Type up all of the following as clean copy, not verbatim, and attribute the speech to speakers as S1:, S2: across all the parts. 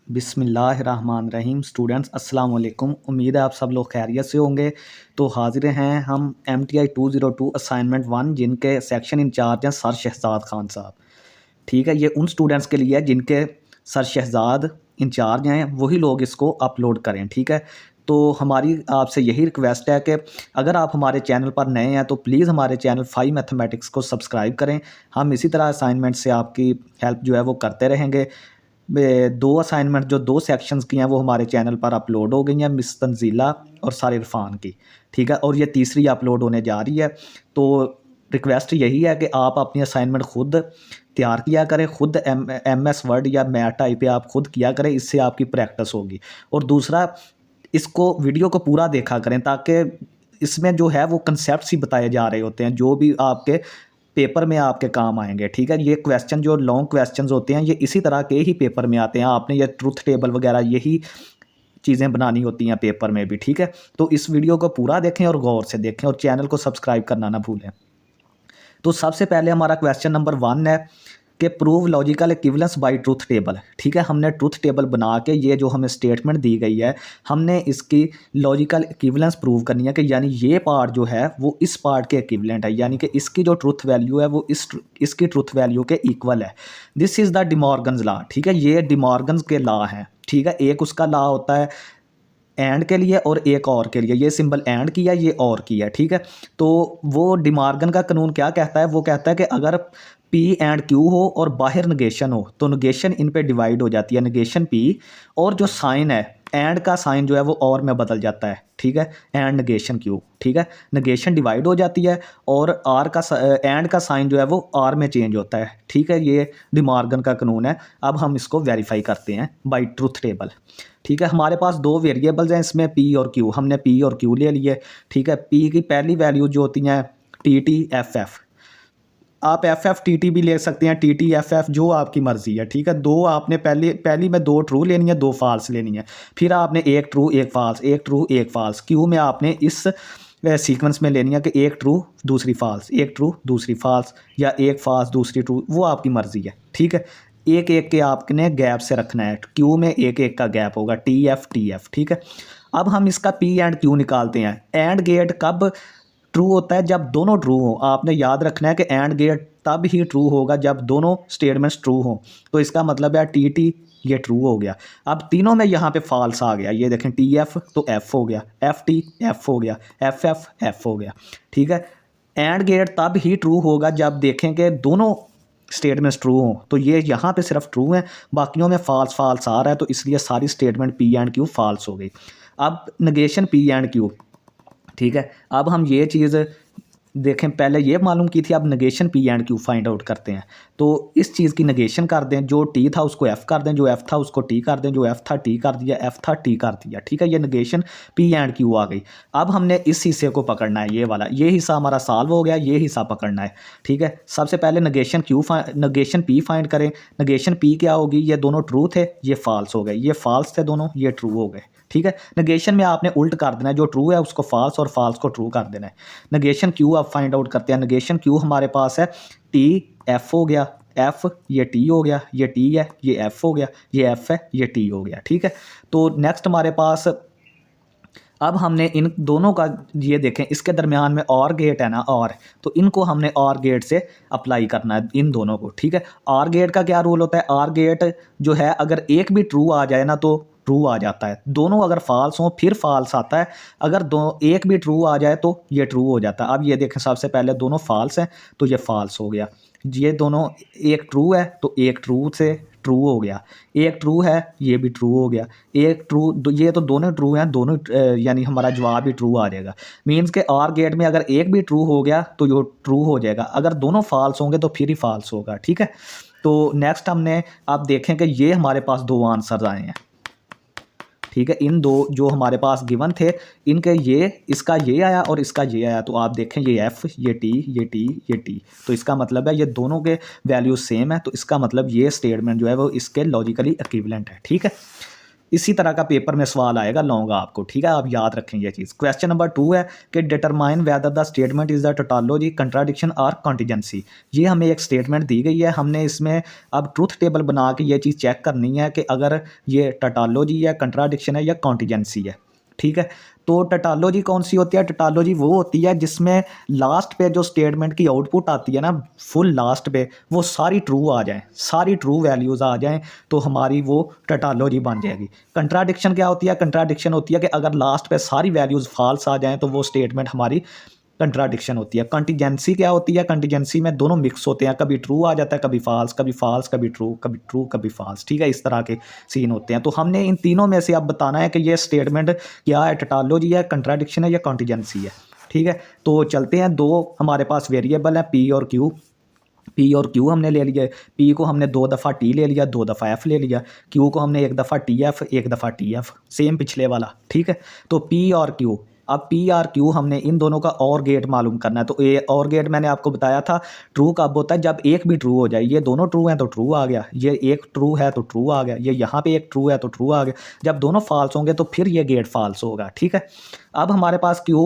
S1: बिस्मिल्लाहिर्रहमानिर्रहीम। स्टूडेंट्स अस्सलाम वालेकुम। उम्मीद है आप सब लोग खैरियत से होंगे। तो हाजिर हैं हम MTI 202 असाइनमेंट 1 जिनके सेक्शन इंचार्ज हैं सर शहजाद खान साहब। ठीक है, ये उन स्टूडेंट्स के लिए है जिनके सर शहजाद इंचार्ज हैं, वही लोग इसको अपलोड करें। ठीक है, तो हमारी आपसे यही रिक्वेस्ट है कि अगर आप हमारे चैनल पर नए हैं तो प्लीज़ हमारे चैनल 5 मैथमेटिक्स को सब्सक्राइब करें। हम इसी तरह असाइनमेंट से आपकी हेल्प जो है वो करते रहेंगे। दो असाइनमेंट जो दो सेक्शंस की हैं वो हमारे चैनल पर अपलोड हो गई हैं, मिस तंजीला और सर इरफान की। ठीक है, और ये तीसरी अपलोड होने जा रही है। तो रिक्वेस्ट यही है कि आप अपनी असाइनमेंट खुद तैयार किया करें, खुद MS वर्ड या मैट टाइप पे आप खुद किया करें, इससे आपकी प्रैक्टिस होगी। और दूसरा, इसको वीडियो को पूरा देखा करें ताकि इसमें जो है वो कंसेप्ट्स ही बताए जा रहे होते हैं जो भी आपके पेपर में आपके काम आएंगे। ठीक है, ये क्वेश्चन जो लॉन्ग क्वेश्चंस होते हैं ये इसी तरह के ही पेपर में आते हैं। आपने ये ट्रुथ टेबल वगैरह यही चीज़ें बनानी होती हैं पेपर में भी। ठीक है, तो इस वीडियो को पूरा देखें और गौर से देखें और चैनल को सब्सक्राइब करना ना भूलें। तो सबसे पहले हमारा क्वेश्चन नंबर 1 है कि prove logical equivalence by truth table. ठीक है, हमने ट्रुथ टेबल बना के ये जो हमें स्टेटमेंट दी गई है हमने इसकी लॉजिकल इक्विवेलेंस प्रूव करनी है कि यानी ये पार्ट जो है वो इस पार्ट के इक्विवेलेंट है, यानी कि इसकी जो ट्रुथ वैल्यू है वो इसकी ट्रुथ वैल्यू के इक्वल है। This is the De Morgan's law. ठीक है, ये डिमॉर्गन्स के लॉ हैं। ठीक है, एक उसका लॉ होता है एंड के लिए और एक और के लिए। ये सिंबल एंड किया, ये और किया। ठीक है, तो वो डिमॉर्गन का कानून क्या कहता है? वो कहता है कि अगर P एंड Q हो और बाहर नेगेशन हो तो नेगेशन इन पे डिवाइड हो जाती है, नेगेशन P, और जो साइन है एंड का साइन जो है वो और में बदल जाता है। ठीक है, एंड नेगेशन Q। ठीक है, नेगेशन डिवाइड हो जाती है और आर का एंड का साइन जो है वो आर में चेंज होता है। ठीक है, ये डिमॉर्गन का कानून है। अब हम इसको वेरीफाई करते हैं बाय ट्रुथ टेबल। ठीक है, हमारे पास दो वेरिएबल्स हैं इसमें P और Q। हमने P और Q ले लिए। ठीक है, P की पहली वैल्यू जो होती हैं TT FF, आप FF TT भी ले सकते हैं, TT FF जो आपकी मर्ज़ी है। ठीक है, दो आपने पहली में दो ट्रू लेनी है, दो फाल्स लेनी है। फिर आपने एक ट्रू एक फाल्स, एक ट्रू एक फाल्स। Q में आपने इस सीक्वेंस में लेनी है कि एक ट्रू दूसरी फाल्स, एक ट्रू दूसरी फाल्स, या एक फाल्स दूसरी ट्रू, वो आपकी मर्ज़ी है। ठीक है, एक एक के आपने गैप से रखना है। Q में एक एक का गैप होगा, TF TF। ठीक है, अब हम इसका P एंड Q निकालते हैं। एंड गेट कब ट्रू होता है? जब दोनों ट्रू हो। आपने याद रखना है कि एंड गेट तब ही ट्रू होगा जब दोनों स्टेटमेंट्स ट्रू हों। तो इसका मतलब है TT ये ट्रू हो गया। अब तीनों में यहाँ पे फॉल्स आ गया। ये देखें TF तो F हो गया, FT F हो गया, FF F हो गया। ठीक है, एंड गेट तब ही ट्रू होगा जब देखें कि दोनों स्टेटमेंट्स ट्रू हों। तो ये यहाँ पे सिर्फ ट्रू हैं, बाकियों में फॉल्स फॉल्स आ रहा है, तो इसलिए सारी statement P and Q false हो गई। अब नेगेशन P एंड Q। ठीक है, अब हम ये चीज़ देखें, पहले ये मालूम की थी, अब negation P and Q find out करते हैं। तो इस चीज़ की नेगेशन कर दें, जो T था उसको F कर दें, जो F था उसको T कर दें, जो F था T कर दिया, F था T कर दिया। ठीक है, ये नेगेशन P एंड Q आ गई। अब हमने इस हिस्से को पकड़ना है, ये वाला, ये हिस्सा हमारा सॉल्व हो गया, ये हिस्सा पकड़ना है। ठीक है, सबसे पहले नेगेशन P फाइंड करें। नेगेशन P क्या होगी? ये दोनों ट्रू थे, ये फॉल्स हो गए, ये फॉल्स थे दोनों, ये ट्रू हो गए। ठीक है, नेगेशन में आपने उल्ट कर देना है, जो ट्रू है उसको फॉल्स और फॉल्स को ट्रू कर देना है। नेगेशन Q अब फाइंड आउट करते हैं। नेगेशन Q हमारे पास है T F हो गया, F ये T हो गया, ये T है, ये F हो गया, ये F है, ये T हो गया। ठीक है, तो नेक्स्ट हमारे पास, अब हमने इन दोनों का ये देखें, इसके दरमियान में और गेट है ना, और, तो इनको हमने और गेट से अप्लाई करना है इन दोनों को। ठीक है, और गेट का क्या रूल होता है? और गेट जो है अगर एक भी ट्रू आ जाए ना तो ट्रू आ जाता है, दोनों अगर फॉल्स हों फिर फॉल्स आता है, अगर दो एक भी ट्रू आ जाए तो ये ट्रू हो जाता है। अब ये देखें, सबसे पहले दोनों फॉल्स हैं तो ये फॉल्स हो गया। ये दोनों, एक ट्रू है तो एक ट्रू से ट्रू हो गया, एक ट्रू है ये भी ट्रू हो गया, एक ट्रू, ये तो दोनों ट्रू हैं, दोनों यानी हमारा जवाब ही ट्रू आ जाएगा। मीन्स के और गेट में अगर एक भी ट्रू हो गया तो ये ट्रू हो जाएगा, अगर दोनों फॉल्स होंगे तो फिर ही फॉल्स होगा। ठीक है, तो नेक्स्ट हमने, आप देखें कि ये हमारे पास दो आंसर आए हैं। ठीक है, इन दो जो हमारे पास गिवन थे, इनके ये, इसका ये आया और इसका ये आया, तो आप देखें ये F ये T ये T ये T, तो इसका मतलब है ये दोनों के वैल्यू सेम है, तो इसका मतलब ये स्टेटमेंट जो है वो इसके लॉजिकली इक्विवेलेंट है। ठीक है, इसी तरह का पेपर में सवाल आएगा, लाऊंगा आपको, ठीक है, आप याद रखें ये चीज़। क्वेश्चन नंबर 2 है कि determine whether the statement is the tautology, contradiction और कॉन्टिजेंसी। ये हमें एक स्टेटमेंट दी गई है, हमने इसमें अब ट्रूथ टेबल बना के ये चीज़ चेक करनी है कि अगर ये टोटोलॉजी है, कंट्राडिक्शन है या कॉन्टिजेंसी है, ठीक है। तो टोटोलॉजी कौन सी होती है? टोटोलॉजी वो होती है जिसमें लास्ट पे जो स्टेटमेंट की आउटपुट आती है ना, फुल लास्ट पे वो सारी ट्रू आ जाए, सारी ट्रू वैल्यूज़ आ जाएं, तो हमारी वो टोटोलॉजी बन जाएगी। कंट्राडिक्शन क्या होती है? कंट्राडिक्शन होती है कि अगर लास्ट पे सारी वैल्यूज़ फॉल्स आ जाएं तो वो स्टेटमेंट हमारी कंट्राडिक्शन होती है। कंटीजेंसी क्या होती है? कंटीजेंसी में दोनों मिक्स होते हैं, कभी ट्रू आ जाता है, कभी फॉल्स, कभी फॉल्स, कभी ट्रू, कभी ट्रू, कभी फॉल्स, ठीक है, इस तरह के सीन होते हैं। तो हमने इन तीनों में से अब बताना है कि ये स्टेटमेंट क्या है, टोटोलॉजी है, कंट्राडिक्शन है या कंटीजेंसी है, ठीक है। तो चलते हैं, दो हमारे पास वेरिएबल हैं पी और क्यू। पी और क्यू हमने ले लिया, पी को हमने 2 दफ़ा टी ले लिया, 2 दफ़ा एफ ले लिया, क्यू को हमने 1 दफ़ा टी एफ, 1 दफ़ा टी एफ, सेम पिछले वाला, ठीक है। तो पी और क्यू, अब पी आर क्यू हमने इन दोनों का और गेट मालूम करना है। तो ये और गेट मैंने आपको बताया था ट्रू कब होता है? जब एक भी ट्रू हो जाए। ये दोनों ट्रू हैं तो ट्रू आ गया, ये एक ट्रू है तो ट्रू आ गया, ये यहाँ पे एक ट्रू है तो ट्रू आ गया। जब दोनों फॉल्स होंगे तो फिर ये गेट फॉल्स होगा, ठीक है। अब हमारे पास क्यू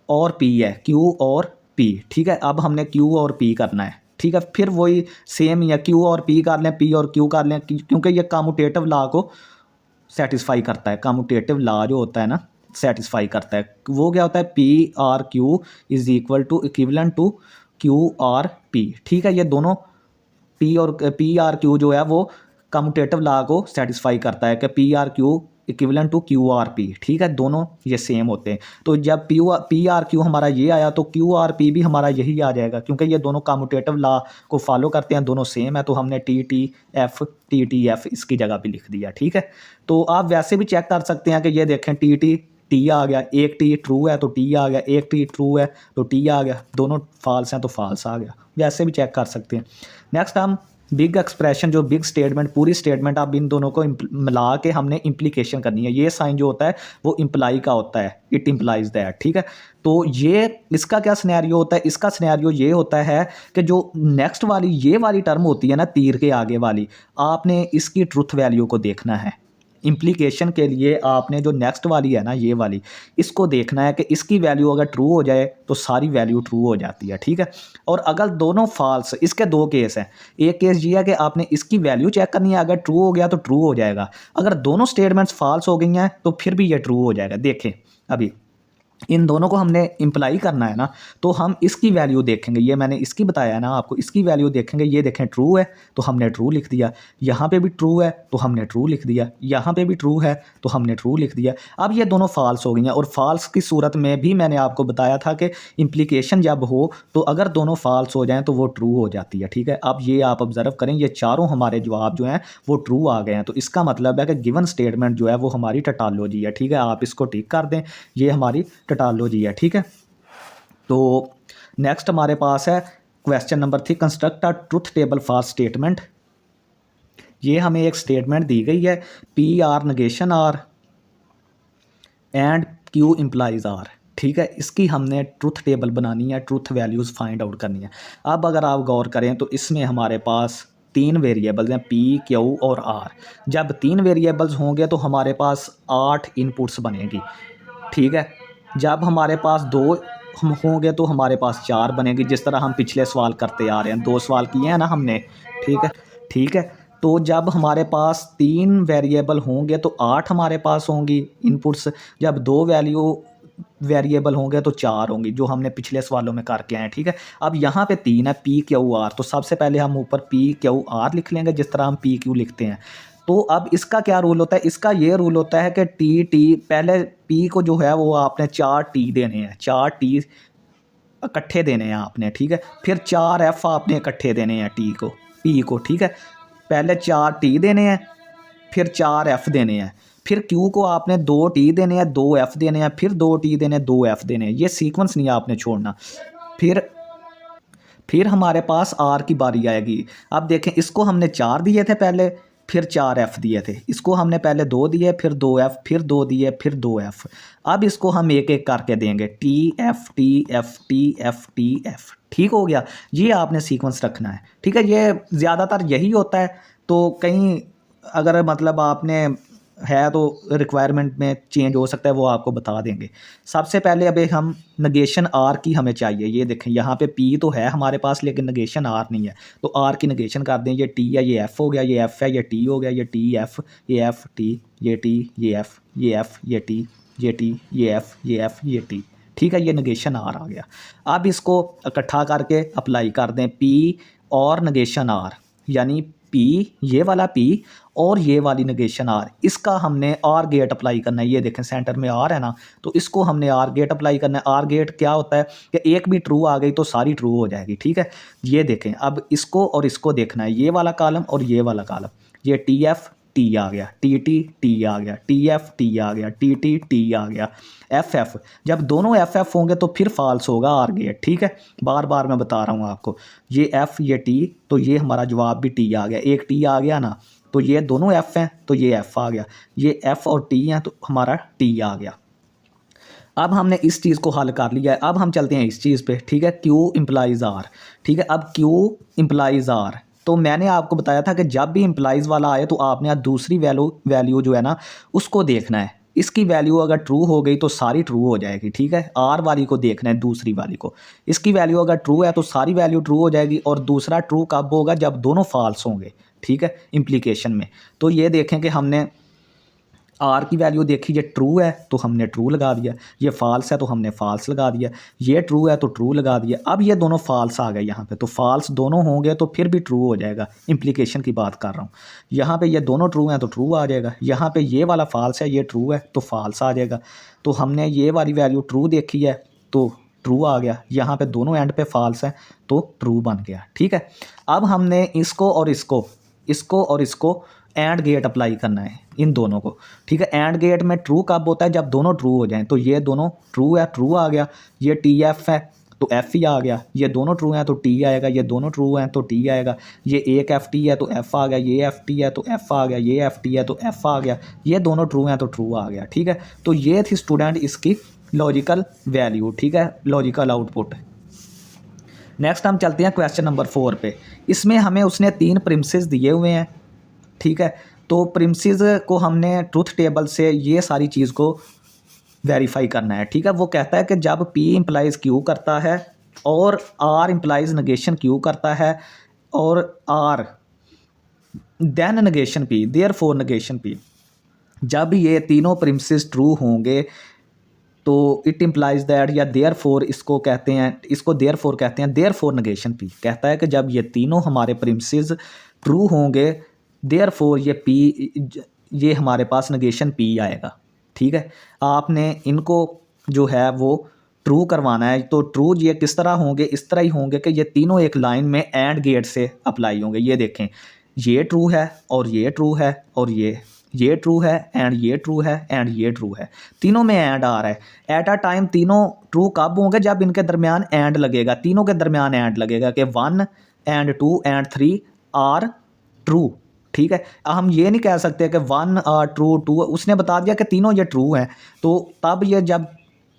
S1: और पी है, क्यू और पी, ठीक है। अब हमने क्यू और पी करना है, ठीक है। फिर वही सेम ही है, क्यू और पी कर लें, पी और क्यू कर लें, क्योंकि ये कम्यूटेटिव लॉ को सेटिस्फाई करता है। कम्यूटेटिव लॉ जो होता है ना, सेटिस्फाई करता है। वो क्या होता है? P or Q is equal to equivalent to Q or P, ठीक है। ये दोनों पी आर क्यू जो है वो कम्यूटेटिव लॉ को सेटिस्फाई करता है कि P or Q equivalent to Q or P, ठीक है, दोनों ये सेम होते हैं। तो जब पी आर क्यू हमारा ये आया तो क्यू आर पी भी हमारा यही आ जाएगा, क्योंकि ये दोनों कम्यूटेटिव लॉ को फॉलो करते हैं, दोनों सेम है। तो हमने टी टी एफ इसकी जगह पे लिख दिया, ठीक है। तो आप वैसे भी चेक कर सकते हैं कि ये देखें टी आ गया, एक टी ट्रू है तो टी आ गया, एक टी ट्रू है तो टी आ गया, दोनों फॉल्स हैं तो फॉल्स आ गया, वैसे भी चेक कर सकते हैं। नेक्स्ट हम बिग एक्सप्रेशन, जो बिग स्टेटमेंट, पूरी स्टेटमेंट आप इन दोनों को मिला के हमने इम्प्लीकेशन करनी है। ये साइन जो होता है वो इम्प्लाई का होता है, इट इम्प्लाइज दैट, ठीक है। तो ये इसका क्या सिनेरियो होता है? इसका सिनेरियो ये होता है कि जो नेक्स्ट वाली ये वाली टर्म होती है ना, तीर के आगे वाली, आपने इसकी ट्रुथ वैल्यू को देखना है। इम्प्लीकेशन के लिए आपने जो नेक्स्ट वाली है ना, ये वाली, इसको देखना है कि इसकी वैल्यू अगर ट्रू हो जाए तो सारी वैल्यू ट्रू हो जाती है, ठीक है। और अगर दोनों फॉल्स, इसके दो केस हैं। एक केस ये है कि आपने इसकी वैल्यू चेक करनी है, अगर ट्रू हो गया तो ट्रू हो जाएगा, अगर दोनों स्टेटमेंट्स फॉल्स हो गई हैं तो फिर भी ये ट्रू हो जाएगा। देखें, अभी इन दोनों को हमने इम्प्लाई करना है ना, तो हम इसकी वैल्यू देखेंगे, ये मैंने इसकी बताया है ना आपको, इसकी वैल्यू देखेंगे। ये देखें ट्रू है तो हमने ट्रू लिख दिया, यहाँ पे भी ट्रू है तो हमने ट्रू लिख दिया, यहाँ पे भी ट्रू है तो हमने ट्रू लिख दिया। अब ये दोनों फॉल्स हो गई हैं, और फॉल्स की सूरत में भी मैंने आपको बताया था कि इम्प्लीकेशन जब हो तो अगर दोनों फॉल्स हो जाएँ तो वो ट्रू हो जाती है, ठीक है। अब ये आप ऑब्जर्व करें, ये चारों हमारे जवाब जो हैं वो ट्रू आ गए हैं। तो इसका मतलब है कि गिवन स्टेटमेंट जो है वो हमारी टोटोलॉजी है, ठीक है। आप इसको टिक कर दें, ये हमारी टोटोलॉजी है, ठीक है। तो नेक्स्ट हमारे पास है question number 3, construct a truth table for statement. ये हमें एक स्टेटमेंट दी गई है, P or negation R and Q implies R, ठीक है। इसकी हमने ट्रुथ टेबल बनानी है, ट्रुथ वैल्यूज़ फाइंड आउट करनी है। अब अगर आप गौर करें तो इसमें हमारे पास 3 वेरिएबल्स हैं, पी क्यू और आर। जब 3 वेरिएबल्स होंगे तो हमारे पास 8 इनपुट्स बनेगी, ठीक है। जब हमारे पास 2 हम होंगे तो हमारे पास 4 बनेगी, जिस तरह हम पिछले सवाल करते आ रहे हैं, 2 सवाल किए हैं ना हमने, ठीक है, ठीक है। तो जब हमारे पास 3 वेरिएबल होंगे तो 8 हमारे पास होंगी इनपुट्स, जब 2 वेरिएबल होंगे तो 4 होंगी, जो हमने पिछले सवालों में करके आए हैं, ठीक है। अब यहाँ पे 3 है, पी क्यू आर, तो सबसे पहले हम ऊपर पी क्यू आर लिख लेंगे, जिस तरह हम पी क्यू लिखते हैं। तो अब इसका क्या रूल होता है? इसका ये रूल होता है कि टी पहले पी को जो है वो आपने 4 टी देने हैं, 4 टी इकट्ठे देने हैं आपने, ठीक है। फिर 4 एफ आपने इकट्ठे देने हैं पी को, ठीक है। पहले 4 टी देने हैं, फिर 4 एफ देने हैं, फिर क्यू को आपने 2 टी देने हैं, 2 एफ देने हैं, फिर 2 टी देने हैं, 2 एफ देने हैं। ये सीक्वेंस नहीं आपने छोड़ना। फिर हमारे पास आर की बारी आएगी। अब देखें, इसको हमने 4 दिए थे पहले, फिर 4 एफ दिए थे। इसको हमने पहले 2 दिए, फिर 2 एफ, फिर 2 दिए, फिर 2 एफ। अब इसको हम एक एक करके देंगे, T F T F T F T F, ठीक हो गया। ये आपने सीक्वेंस रखना है, ठीक है। ये ज़्यादातर यही होता है। तो कहीं अगर मतलब आपने है तो रिक्वायरमेंट में चेंज हो सकता है, वो आपको बता देंगे। सबसे पहले अभी हम नेगेशन आर की हमें चाहिए। ये देखें यहाँ पे पी तो है हमारे पास लेकिन नेगेशन आर नहीं है, तो आर की नेगेशन कर दें। ये टी है, ये एफ हो गया, ये एफ है, ये टी हो गया, ये टी एफ, ये एफ टी, ये टी, ये एफ, ये एफ, ये टी, ये टी, ये एफ, ये एफ, ये टी। ठीक है, ये नेगेशन आर आ गया। अब इसको इकट्ठा करके अप्लाई कर दें, पी और नेगेशन आर, यानी पी, ये वाला पी और ये वाली नेगेशन आर, इसका हमने आर गेट अप्लाई करना है। ये देखें सेंटर में आर है ना, तो इसको हमने आर गेट अप्लाई करना है। आर गेट क्या होता है कि एक भी ट्रू आ गई तो सारी ट्रू हो जाएगी। ठीक है, ये देखें, अब इसको और इसको देखना है, ये वाला कॉलम और ये वाला कॉलम। ये टी एफ टी आ गया, टी टी टी आ गया, टी एफ टी आ गया, टी टी टी आ गया, एफ एफ। जब दोनों एफ एफ होंगे तो फिर फॉल्स होगा आर गेट। ठीक है, बार बार मैं बता रहा हूँ आपको। ये एफ, ये टी, तो ये हमारा जवाब भी टी आ गया। एक टी आ गया ना, तो ये दोनों एफ हैं तो ये एफ आ गया। ये एफ और टी हैं तो हमारा टी आ गया। अब हमने इस चीज़ को हल कर लिया है। अब हम चलते हैं इस चीज़ पे। ठीक है, क्यू इम्प्लाइज आर। ठीक है, अब क्यू इम्प्लाइज आर, तो मैंने आपको बताया था कि जब भी इम्प्लाइज वाला आए तो आपने दूसरी वैल्यू जो है ना उसको देखना है। इसकी वैल्यू अगर ट्रू हो गई तो सारी ट्रू हो जाएगी। ठीक है, आर वाली को देखना है, दूसरी वाली को। इसकी वैल्यू अगर ट्रू है तो सारी वैल्यू ट्रू हो जाएगी, और दूसरा ट्रू कब होगा, जब दोनों फॉल्स होंगे। ठीक है, इम्प्लीकेशन में। तो ये देखें कि हमने आर की वैल्यू देखी, ये ट्रू है तो हमने ट्रू लगा दिया, ये फॉल्स है तो हमने फॉल्स लगा दिया, ये ट्रू है तो ट्रू लगा दिया। अब ये दोनों फॉल्स आ गए यहाँ पे, तो फॉल्स दोनों होंगे तो फिर भी ट्रू हो जाएगा। इम्प्लीकेशन की बात कर रहा हूँ। यहाँ पे ये दोनों ट्रू हैं तो ट्रू आ जाएगा। यहाँ पे ये वाला फॉल्स है, ये ट्रू है तो फॉल्स आ जाएगा। तो हमने ये वाली वैल्यू ट्रू देखी है तो ट्रू आ गया। यहाँ पे दोनों एंड पे फॉल्स है तो ट्रू बन गया। ठीक है, अब हमने इसको और इसको एंड गेट अप्लाई करना है, इन दोनों को। ठीक है, एंड गेट में ट्रू कब होता है, जब दोनों ट्रू हो जाएं। तो ये दोनों ट्रू है, ट्रू आ गया। ये टी एफ है तो एफ ही आ गया। ये दोनों ट्रू हैं तो टी आएगा, ये दोनों ट्रू हैं तो टी आएगा। ये एक एफ टी है तो एफ आ गया, ये एफ टी है तो एफ आ गया, ये एफ टी है तो एफ आ गया, ये दोनों ट्रू हैं तो ट्रू आ गया। ठीक है, तो ये थी स्टूडेंट इसकी लॉजिकल वैल्यू। ठीक है, लॉजिकल आउटपुट। नेक्स्ट हम चलते हैं क्वेश्चन नंबर 4 पे। इसमें हमें उसने 3 प्रिमिसेस दिए हुए हैं। ठीक है, तो प्रिमिसेस को हमने ट्रूथ टेबल से ये सारी चीज़ को वेरीफाई करना है। ठीक है, वो कहता है कि जब P इम्प्लाइज Q करता है और R इम्प्लाइज नेगेशन Q करता है और R then negation P, therefore negation P, जब ये तीनों प्रिमिसेस ट्रू होंगे तो इट इम्प्लाइज दैट, या देयरफॉर इसको कहते हैं, इसको देयरफॉर कहते हैं। देयरफॉर नेगेशन P कहता है कि जब ये तीनों हमारे प्रिमिसेस ट्रू होंगे देयरफॉर ये P, ये हमारे पास नेगेशन P आएगा। ठीक है, आपने इनको जो है वो ट्रू करवाना है। तो ट्रू ये किस तरह होंगे, इस तरह ही होंगे कि ये तीनों एक लाइन में एंड गेट से अप्लाई होंगे। ये देखें, ये ट्रू है और ये ट्रू है और ये ट्रू है एंड ये ट्रू है एंड ये ट्रू है, तीनों में एंड आ रहा है। एट अ टाइम तीनों ट्रू कब होंगे, जब इनके दरमियान एंड लगेगा, तीनों के दरमियान एंड लगेगा कि 1 एंड 2 एंड 3 आर ट्रू। ठीक है, हम ये नहीं कह सकते कि 1 आर ट्रू 2, उसने बता दिया कि तीनों ये ट्रू हैं, तो तब ये जब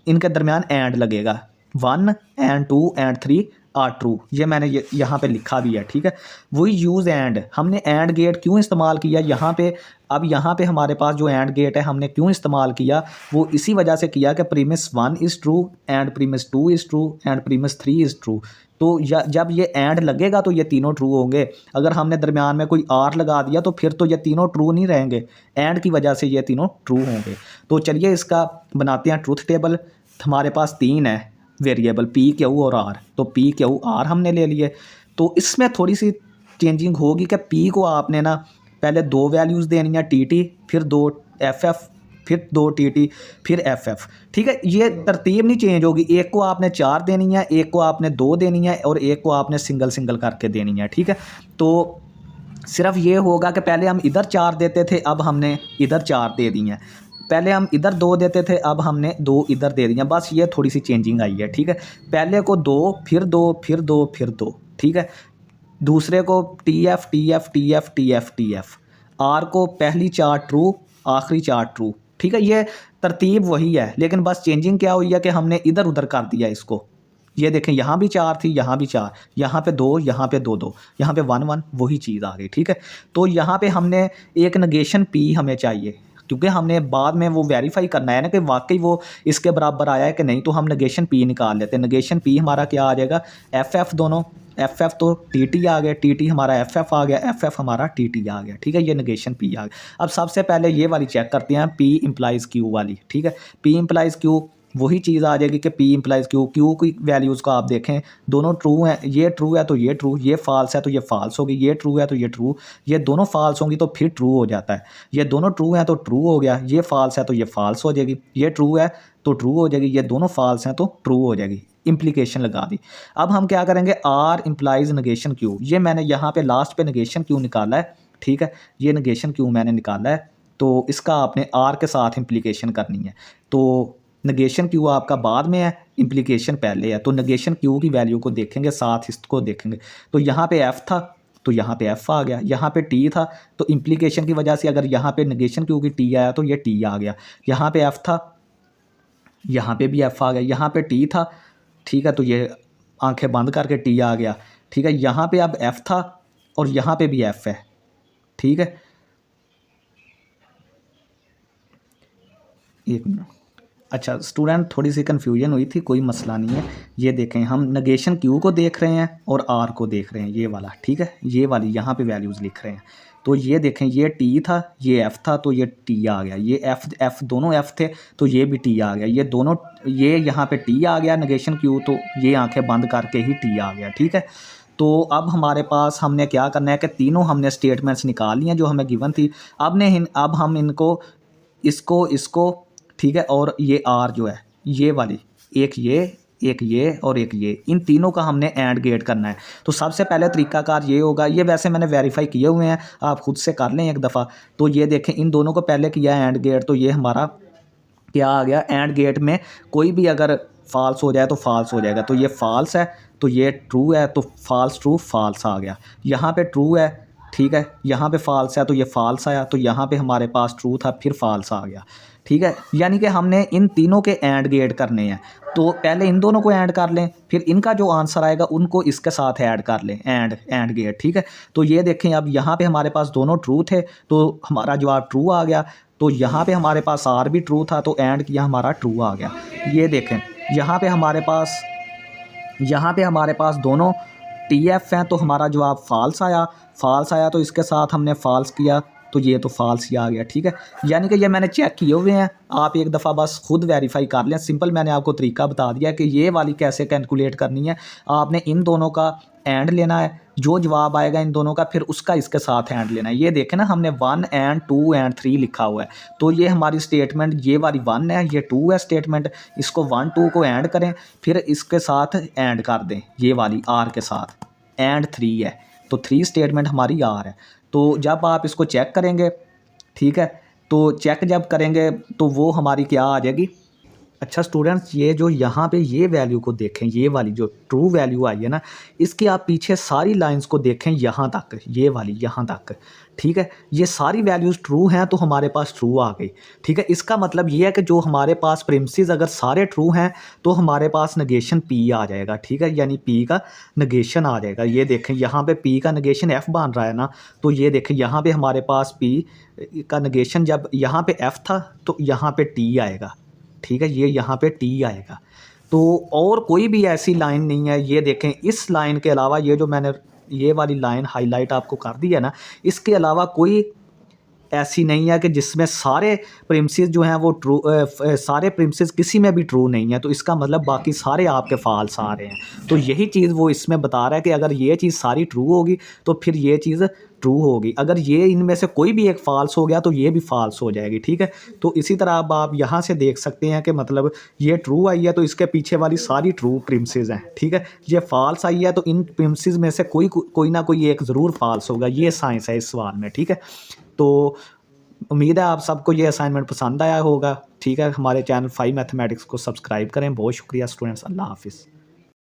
S1: इनके दरमियान एंड लगेगा 1 एंड 2 एंड 3 आर ट्रू। ये मैंने यहाँ पे लिखा भी है। ठीक है, वही यूज़ एंड, हमने एंड गेट क्यों इस्तेमाल किया यहाँ पे। अब यहाँ पे हमारे पास जो एंड गेट है हमने क्यों इस्तेमाल किया, वो इसी वजह से किया कि premise 1 is true and premise 2 is true and premise 3 is true. तो जब ये एंड लगेगा तो ये तीनों ट्रू होंगे। अगर हमने दरमियान में कोई आर लगा दिया तो फिर तो ये तीनों ट्रू नहीं रहेंगे, एंड की वजह से ये तीनों ट्रू होंगे। तो चलिए इसका बनाते हैं ट्रूथ टेबल। हमारे पास 3 है वेरिएबल, P Q और R, तो P Q R हमने ले लिए। तो इसमें थोड़ी सी चेंजिंग होगी कि P को आपने ना पहले 2 वैल्यूज़ देनी है, TT, फिर 2 FF, फिर 2 TT, फिर FF। ठीक है, ये तरतीब नहीं चेंज होगी। एक को आपने 4 देनी है, एक को आपने 2 देनी है और एक को आपने सिंगल सिंगल करके देनी है। ठीक है, तो सिर्फ ये होगा कि पहले हम इधर 4 देते थे, अब हमने इधर 4 दे दी हैं। पहले हम इधर 2 देते थे, अब हमने 2 इधर दे दिया। बस ये थोड़ी सी चेंजिंग आई है। ठीक है, पहले को 2, फिर 2, फिर 2, फिर 2। ठीक है, दूसरे को TF TF TF TF TF, R को पहली 4 ट्रू, आखिरी 4 ट्रू। ठीक है, ये तरतीब वही है, लेकिन बस चेंजिंग क्या हुई है कि हमने इधर उधर कर दिया इसको। ये देखें, यहाँ भी 4 थी, यहाँ भी 4, यहाँ पे 2, यहाँ पे 2 2, यहाँ पे 1 1, वही चीज़ आ गई। ठीक है, तो यहाँ पे हमने एक नेगेशन P हमें चाहिए। क्योंकि हमने बाद में वो वेरीफाई करना है ना कि वाकई वो इसके बराबर आया है कि नहीं, तो हम नेगेशन पी निकाल लेते हैं। नेगेशन पी हमारा क्या आ जाएगा, एफ एफ दोनों, एफ एफ तो टी टी आ गया, टी टी हमारा एफ एफ आ गया, एफ एफ हमारा टी टी आ गया, ठीक है, ये नेगेशन पी आ गया। अब सबसे पहले ये वाली चेक करते हैं, पी इंप्लाइज क्यू वाली, ठीक है। पी इंप्लाइज क्यू वही चीज़ आ जाएगी कि पी इंप्लाइज क्यू, क्यू की वैल्यूज़ को आप देखें दोनों ट्रू हैं, ये ट्रू है तो ये ट्रू, ये फॉल्स है तो ये फॉल्स होगी, ये ट्रू है तो ये ट्रू, ये दोनों फॉल्स होंगी तो फिर ट्रू हो जाता है, ये दोनों ट्रू हैं तो ट्रू हो गया, ये फॉल्स है तो ये फॉल्स हो जाएगी, ये ट्रू है तो ट्रू हो जाएगी, ये दोनों फॉल्स हैं तो ट्रू हो जाएगी, इम्प्लीकेशन लगा दी। अब हम क्या करेंगे, आर इंप्लाइज नेगेशन क्यू, ये मैंने यहाँ पे लास्ट पे नेगेशन क्यू निकाला है, ठीक है, ये नेगेशन क्यू मैंने निकाला है, तो इसका आपने आर के साथ इम्प्लीकेशन करनी है। तो नेगेशन क्यू आपका बाद में है, इम्प्लीकेशन पहले है, तो नेगेशन क्यू की वैल्यू को देखेंगे, साथ इसको देखेंगे। तो यहाँ पे एफ था तो यहाँ पे एफ आ गया, यहाँ पे टी था तो इम्प्लीकेशन की वजह से अगर यहाँ पे नेगेशन क्यू की टी आया तो ये टी आ गया, यहाँ पे एफ था, यहाँ पे भी एफ आ गया, यहाँ पे टी था, ठीक है, तो ये आंखें बंद करके टी आ गया, ठीक है। यहाँ पे अब एफ था और यहाँ पे भी एफ है, ठीक है। एक मिनट, अच्छा स्टूडेंट थोड़ी सी कन्फ्यूजन हुई थी, कोई मसला नहीं है। ये देखें हम नेगेशन क्यू को देख रहे हैं और आर को देख रहे हैं, ये वाला, ठीक है, ये वाली यहाँ पे वैल्यूज़ लिख रहे हैं। तो ये देखें, ये टी था, ये एफ़ था, तो ये टी आ गया, ये एफ़ दोनों एफ़ थे तो ये भी टी आ गया, ये दोनों, ये यहाँ पे टी आ गया नेगेशन क्यू, तो ये आंखें बंद करके ही टी आ गया, ठीक है। तो अब हमारे पास हमने क्या करना है कि तीनों हमने स्टेटमेंट्स निकाल ली हैं जो हमें गिवन थी। अब हम इनको, इसको, ठीक है, और ये आर जो है ये वाली, एक ये और एक ये, इन तीनों का हमने एंड गेट करना है। तो सबसे पहले तरीकाकार ये होगा, ये वैसे मैंने वेरीफाई किए हुए हैं, आप खुद से कर लें एक दफ़ा। तो ये देखें, इन दोनों को पहले किया है एंड गेट, तो ये हमारा क्या आ गया, एंड गेट में कोई भी अगर फॉल्स हो जाए तो फॉल्स हो जाएगा, तो ये फॉल्स है तो ये ट्रू है, तो फॉल्स ट्रू फॉल्स आ गया। यहाँ पे ट्रू है, ठीक है, यहाँ पे फॉल्स है तो ये फॉल्स आया, तो यहाँ पे हमारे पास ट्रू था फिर फॉल्स आ गया, ठीक है। यानी कि हमने इन तीनों के एंड गेट करने हैं, तो पहले इन दोनों को ऐड कर लें, फिर इनका जो आंसर आएगा उनको इसके साथ ऐड कर लें, एंड गेट, ठीक है। तो ये देखें, अब यहाँ पे हमारे पास दोनों ट्रू थे तो हमारा जवाब ट्रू आ गया, तो यहाँ पे हमारे पास आर भी ट्रू था तो ऐड किया, हमारा ट्रू आ गया। ये देखें, यहाँ पे हमारे पास दोनों टी एफ हैं तो हमारा जवाब फॉल्स आया, तो इसके साथ हमने फॉल्स किया तो ये तो फॉल्स ही आ गया, ठीक है। यानी कि ये मैंने चेक किए हुए हैं, आप एक दफ़ा बस खुद वेरीफाई कर लें। सिंपल मैंने आपको तरीका बता दिया कि ये वाली कैसे कैलकुलेट करनी है। आपने इन दोनों का एंड लेना है, जो जवाब आएगा इन दोनों का फिर उसका इसके साथ एंड लेना है। ये देखें ना, हमने 1 एंड 2 एंड 3 लिखा हुआ है, तो ये हमारी स्टेटमेंट ये वाली 1 है, ये 2 है स्टेटमेंट, इसको 1 2 को एंड करें, फिर इसके साथ एंड कर दें, ये वाली आर के साथ एंड 3 है, तो 3 स्टेटमेंट हमारी आर है। तो जब आप इसको चेक करेंगे, ठीक है, तो चेक जब करेंगे तो वो हमारी क्या आ जाएगी। अच्छा स्टूडेंट्स, ये जो यहाँ पे ये वैल्यू को देखें, ये वाली जो ट्रू वैल्यू आई है ना, इसकी आप पीछे सारी लाइंस को देखें यहाँ तक, ये वाली यहाँ तक, ठीक है, ये सारी वैल्यूज़ ट्रू हैं तो हमारे पास ट्रू आ गई, ठीक है। इसका मतलब ये है कि जो हमारे पास प्रीमिसेस अगर सारे ट्रू हैं तो हमारे पास नेगेशन पी आ जाएगा, ठीक है, यानी पी का नेगेशन आ जाएगा। ये देखें, यहाँ पे पी का नेगेशन एफ़ बन रहा है ना, तो ये देखें यहाँ पे हमारे पास पी का नेगेशन, जब यहाँ पे एफ़ था तो यहाँ पे टी आएगा, ठीक है, ये यहाँ पे टी आएगा। तो और कोई भी ऐसी लाइन नहीं है, ये देखें, इस लाइन के अलावा ये जो मैंने ये वाली लाइन हाईलाइट आपको कर दी है ना, इसके अलावा कोई ऐसी नहीं है कि जिसमें सारे प्रीमिसेस जो हैं वो ट्रू, सारे प्रीमिसेस किसी में भी ट्रू नहीं है, तो इसका मतलब बाकी सारे आपके फॉल्स आ रहे हैं। तो यही चीज़ वो इसमें बता रहा है कि अगर ये चीज़ सारी ट्रू होगी तो फिर ये चीज़ ट्रू होगी, अगर ये इनमें से कोई भी एक फ़ाल्स हो गया तो ये भी फ़ाल्स हो जाएगी, ठीक है। तो इसी तरह अब आप यहाँ से देख सकते हैं कि मतलब ये ट्रू आई है तो इसके पीछे वाली सारी ट्रू प्रीमिसेस हैं, ठीक है। ये फ़ाल्स आई है तो इन प्रीमिसेस में से कोई ना कोई एक ज़रूर फ़ाल्स होगा, ये साइंस है इस सवाल में, ठीक है। तो उम्मीद है आप सबको ये असाइनमेंट पसंद आया होगा, ठीक है। हमारे चैनल 5 मैथमेटिक्स को सब्सक्राइब करें। बहुत शुक्रिया स्टूडेंट्स, अल्लाह हाफिज़।